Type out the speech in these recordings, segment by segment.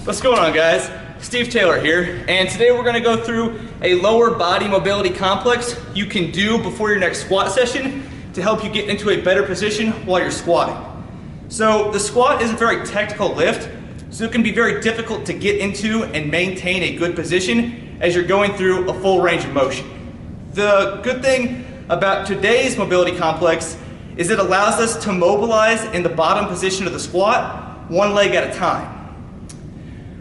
What's going on, guys? Steve Taylor here, and today we're going to go through a lower body mobility complex you can do before your next squat session to help you get into a better position while you're squatting. So the squat is a very technical lift, so it can be very difficult to get into and maintain a good position as you're going through a full range of motion. The good thing about today's mobility complex is it allows us to mobilize in the bottom position of the squat, one leg at a time.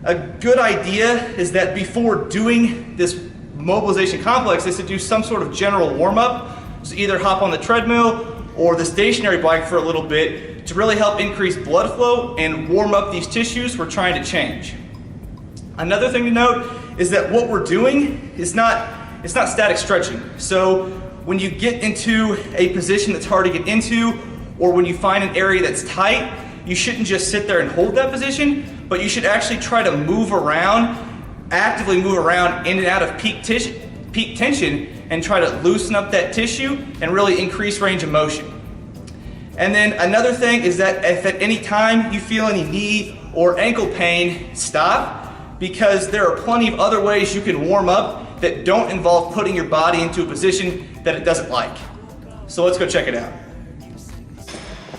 A good idea is that before doing this mobilization complex is to do some sort of general warm-up. So either hop on the treadmill or the stationary bike for a little bit to really help increase blood flow and warm up these tissues we're trying to change. Another thing to note is that what we're doing is not static stretching. So when you get into a position that's hard to get into, or when you find an area that's tight, you shouldn't just sit there and hold that position, but you should actually try to move around, actively move around in and out of peak tension and try to loosen up that tissue and really increase range of motion. And then another thing is that if at any time you feel any knee or ankle pain, stop, because there are plenty of other ways you can warm up that don't involve putting your body into a position that it doesn't like. So let's go check it out.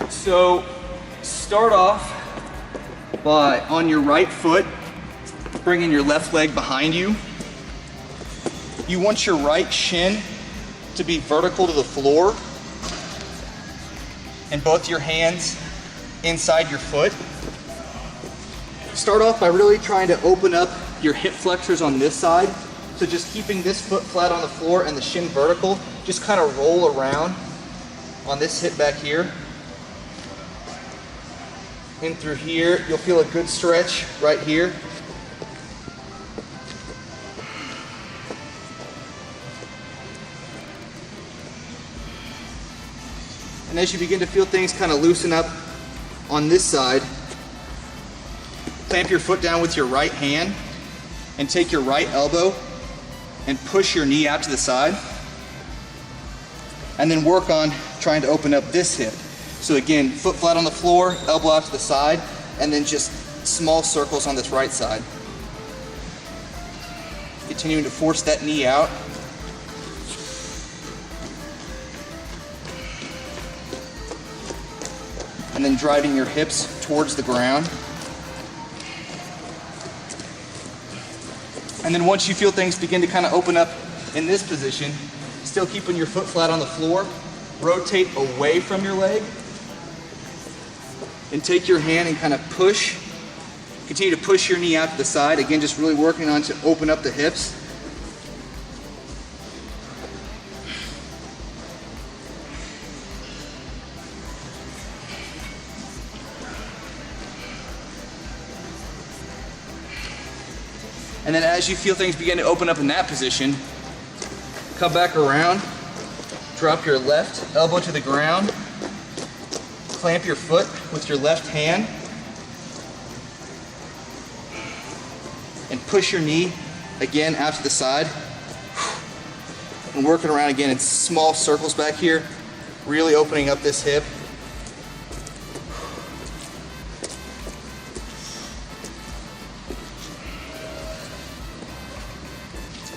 So start off by on your right foot, bringing your left leg behind you. You want your right shin to be vertical to the floor and both your hands inside your foot. Start off by really trying to open up your hip flexors on this side. So just keeping this foot flat on the floor and the shin vertical, just kind of roll around on this hip back here. In through here, you'll feel a good stretch right here. And as you begin to feel things kind of loosen up on this side, clamp your foot down with your right hand and take your right elbow and push your knee out to the side. And then work on trying to open up this hip. So again, foot flat on the floor, elbow out to the side, and then just small circles on this right side. Continuing to force that knee out. And then driving your hips towards the ground. And then once you feel things begin to kind of open up in this position, still keeping your foot flat on the floor, rotate away from your leg. And take your hand and kind of push. Continue to push your knee out to the side. Again, just really working on to open up the hips. And then as you feel things begin to open up in that position, come back around, drop your left elbow to the ground, clamp your foot with your left hand, and push your knee again out to the side. And working around again in small circles back here, really opening up this hip.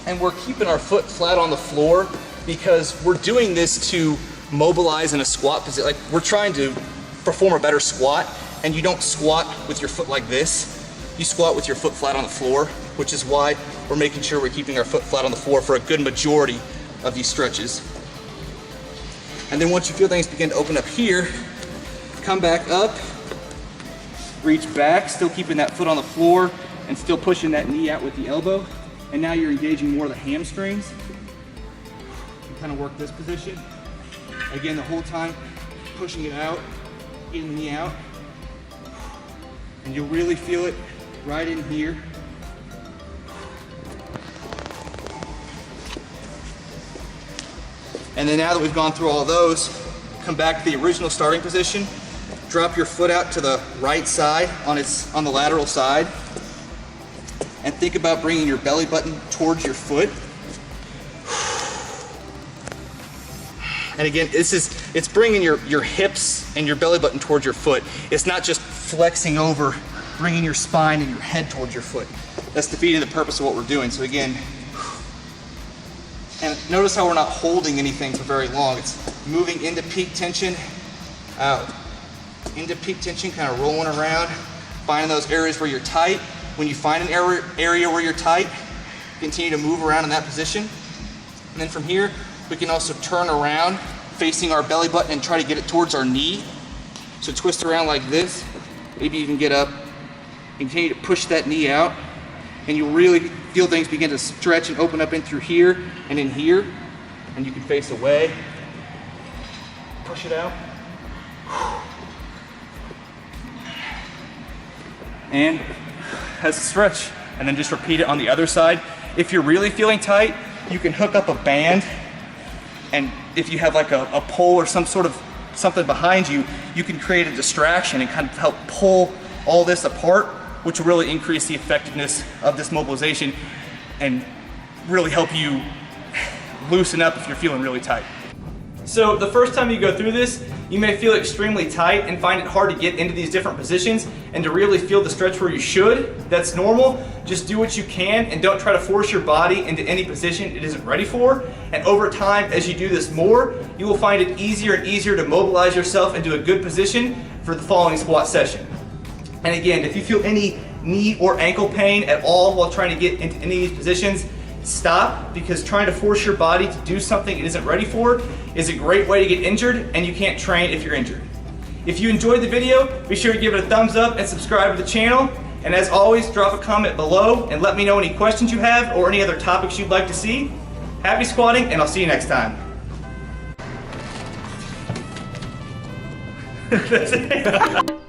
And we're keeping our foot flat on the floor because we're doing this to mobilize in a squat position. Like, we're trying to perform a better squat, and you don't squat with your foot like this. You squat with your foot flat on the floor, which is why we're making sure we're keeping our foot flat on the floor for a good majority of these stretches. And then once you feel things begin to open up here, come back up, reach back, still keeping that foot on the floor and still pushing that knee out with the elbow. And now you're engaging more of the hamstrings. You kind of work this position. Again, the whole time, pushing it out, getting the knee out. And you'll really feel it right in here. And then now that we've gone through all those, come back to the original starting position. Drop your foot out to the right side on the lateral side. And think about bringing your belly button towards your foot. And again, it's bringing your hips and your belly button towards your foot. It's not just flexing over bringing your spine and your head towards your foot. That's defeating the purpose of what we're doing. So again, and notice how we're not holding anything for very long. It's moving into peak tension, out. Into peak tension, kind of rolling around, finding those areas where you're tight. When you find an area where you're tight, continue to move around in that position. And then from here, we can also turn around, facing our belly button and try to get it towards our knee. So twist around like this, maybe even get up, continue to push that knee out, and you'll really feel things begin to stretch and open up in through here and in here, and you can face away, push it out, and as a stretch, and then just repeat it on the other side. If you're really feeling tight, you can hook up a band, and if you have like a pole or some sort of something behind you, you can create a distraction and kind of help pull all this apart, which will really increase the effectiveness of this mobilization and really help you loosen up if you're feeling really tight. So the first time you go through this, you may feel extremely tight and find it hard to get into these different positions and to really feel the stretch where you should. That's normal. Just do what you can and don't try to force your body into any position it isn't ready for. And over time, as you do this more, you will find it easier and easier to mobilize yourself into a good position for the following squat session. And again, if you feel any knee or ankle pain at all while trying to get into any of these positions, stop, because trying to force your body to do something it isn't ready for is a great way to get injured, and you can't train if you're injured. If you enjoyed the video, be sure to give it a thumbs up and subscribe to the channel. And as always, drop a comment below and let me know any questions you have or any other topics you'd like to see. Happy squatting, and I'll see you next time. That's it.